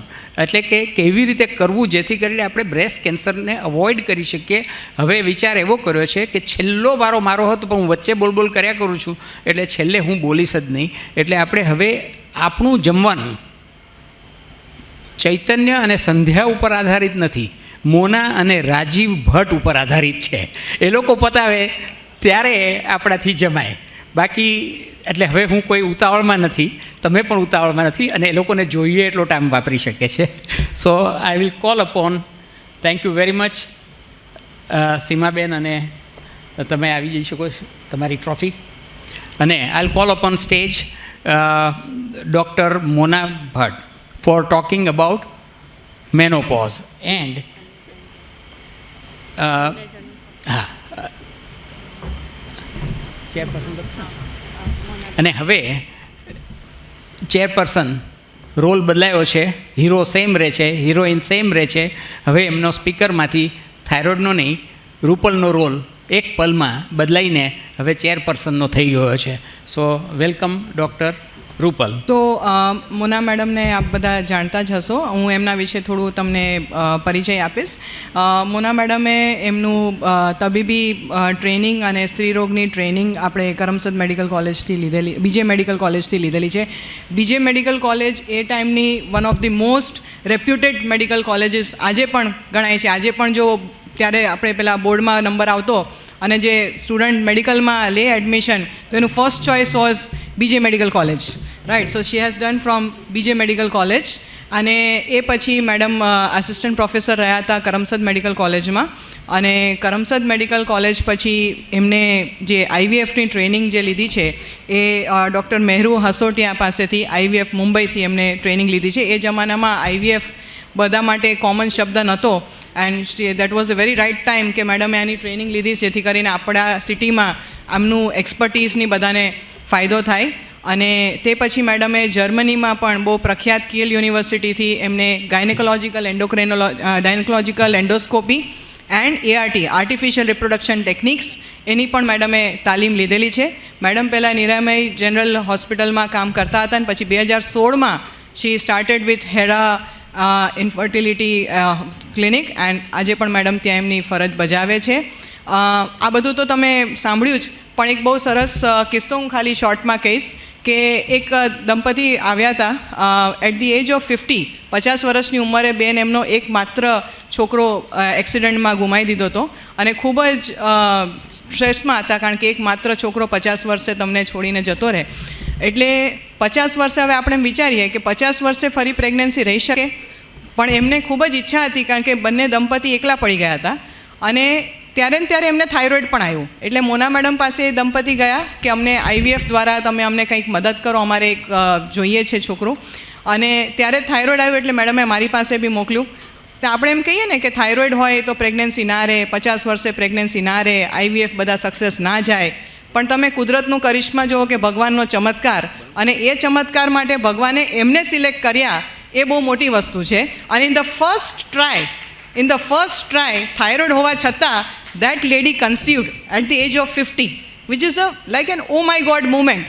એટલે કે કેવી રીતે કરવું જેથી કરીને આપણે બ્રેસ્ટ કેન્સરને અવોઇડ કરી શકીએ. હવે વિચાર એવો કર્યો છે કે છેલ્લો વારો મારો હતો પણ હું વચ્ચે બોલ કર્યા કરું છું, એટલે છેલ્લે હું બોલીશ જ નહીં. એટલે આપણે હવે આપણું જમવાનું ચૈતન્ય અને સંધ્યા ઉપર આધારિત નથી, મોના અને રાજીવ ભટ્ટ ઉપર આધારિત છે. એ લોકો પતાવે ત્યારે આપણાથી જમાય. બાકી એટલે હવે હું કોઈ ઉતાવળમાં નથી, તમે પણ ઉતાવળમાં નથી, અને એ લોકોને જોઈએ એટલો ટાઈમ વાપરી શકે છે. So I will call upon. Thank you very much Seemaben, અને તમે આવી જઈ શકો છો તમારી ટ્રોફી. અને I will call upon stage doctor Mona Bhatt for talking about menopause and અને હવે ચેરપર્સન રોલ બદલાયો છે, હીરો સેમ રહે છે, હિરોઈન સેમ રહે છે. હવે એમનો સ્પીકરમાંથી થાઇરોઇડનો નહીં, રૂપલનો રોલ એક પલમાં બદલાઈને હવે ચેરપર્સનનો થઈ ગયો છે. સો વેલકમ ડૉક્ટર રૂપલ. તો મોના મેડમને આપ બધા જાણતા જ હશો. હું એમના વિશે થોડું તમને પરિચય આપીશ. મોના મેડમે એમનું તબીબી ટ્રેનિંગ અને સ્ત્રીરોગની ટ્રેનિંગ આપણે કરમસદ મેડિકલ કોલેજથી લીધેલી, બીજે મેડિકલ કોલેજથી લીધેલી છે. બીજે મેડિકલ કોલેજ એ ટાઈમની one of the most reputed medical colleges આજે પણ ગણાય છે. આજે પણ જો ત્યારે આપણે પેલા બોર્ડમાં નંબર આવતો અને જે સ્ટુડન્ટ મેડિકલમાં લે એડમિશન તો એનું first choice was BJ medical college, right. So she has done from BJ medical college. અને એ પછી મેડમ આસિસ્ટન્ટ પ્રોફેસર રહ્યા હતા કરમસદ મેડિકલ કોલેજમાં. અને કરમસદ મેડિકલ કોલેજ પછી એમને જે આઈવીએફની ટ્રેનિંગ જે લીધી છે એ ડૉક્ટર મહેરુ હસોટિયા પાસેથી આઈવીએફ મુંબઈથી એમને ટ્રેનિંગ લીધી છે. એ જમાનામાં આઈવીએફ બધા માટે કોમન શબ્દ નહોતો and that was a very right time કે મેડમે આની ટ્રેનિંગ લીધી જેથી કરીને આપણા સિટીમાં આમનું એક્સપર્ટીઝની બધાને ફાયદો થાય. અને તે પછી મેડમે જર્મનીમાં પણ બહુ પ્રખ્યાત કિયલ યુનિવર્સિટીથી એમને gynaecological endoscopy and ART artificial reproduction techniques એની પણ મેડમે તાલીમ લીધેલી છે. મેડમ પહેલાં નિરામય જનરલ હોસ્પિટલમાં કામ કરતા હતા અને પછી 2016માં she started with Hera infertility clinic and આજે પણ મેડમ ત્યાં એમની ફરજ બજાવે છે. આ બધું તો તમે સાંભળ્યું જ, પણ એક બહુ સરસ કિસ્સો હું ખાલી શોર્ટમાં કહીશ કે એક દંપતી આવ્યા હતા એટ ધી એજ ઓફ 50 વર્ષની ઉંમરે બેન એમનો એક માત્ર છોકરો એક્સિડન્ટમાં ગુમાવી દીધો હતો અને ખૂબ જ સ્ટ્રેસમાં હતા કારણ કે એક માત્ર છોકરો 50 વર્ષે તમને છોડીને જતો રહે. એટલે 50 વર્ષે હવે આપણે વિચારીએ કે 50 વર્ષે ફરી પ્રેગ્નન્સી રહી શકે, પણ એમને ખૂબ જ ઈચ્છા હતી કારણ કે બંને દંપતી એકલા પડી ગયા હતા અને ત્યારે ને ત્યારે એમને થાઇરોઇડ પણ આવ્યું. એટલે મોના મેડમ પાસે એ દંપતી ગયા કે અમને આઈવીએફ દ્વારા તમે અમને કંઈક મદદ કરો, અમારે એક જોઈએ છે છોકરું. અને ત્યારે થાઇરોઇડ આવ્યું એટલે મેડમે મારી પાસે બી મોકલ્યું. તો આપણે એમ કહીએ ને કે થાઇરોઇડ હોય તો પ્રેગ્નન્સી ના રહે, 50 વર્ષે પ્રેગ્નન્સી ના રહે, આઈવીએફ બધા સક્સેસ ના જાય. પણ તમે કુદરતનું કરિશ્મા જુઓ કે ભગવાનનો ચમત્કાર, અને એ ચમત્કાર માટે ભગવાને એમને સિલેક્ટ કર્યા એ બહુ મોટી વસ્તુ છે. અને in the first try thyroid હોવા છતાં that lady conceived at the age of 50, which is like an oh my god moment.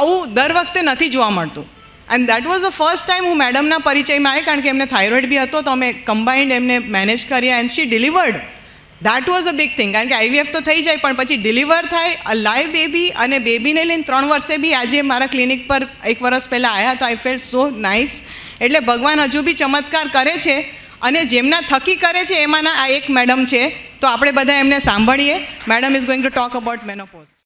આવું દર વખતે નથી જોવા મળતું. And that was the first time હું મેડમના પરિચયમાં આવી કારણ કે એમને થાઇરોઇડ બી હતો તો અમે કમ્બાઇન્ડ એમને મેનેજ કર્યા and she delivered. That was a big thing કારણ કે આઈવીએફ તો થઈ જાય પણ પછી ડિલિવર થાય અ લાઈવ બેબી, અને બેબીને લઈને 3 વર્ષે બી આજે મારા ક્લિનિક પર 1 વર્ષ પહેલાં આવ્યા તો આઈ ફેલ્ટ સો નાઇસ. એટલે ભગવાન હજુ બી ચમત્કાર કરે છે અને જેમના થકી કરે છે એમાંના આ એક મેડમ છે. તો આપણે બધા એમને સાંભળીએ. Madam is going to talk about menopause.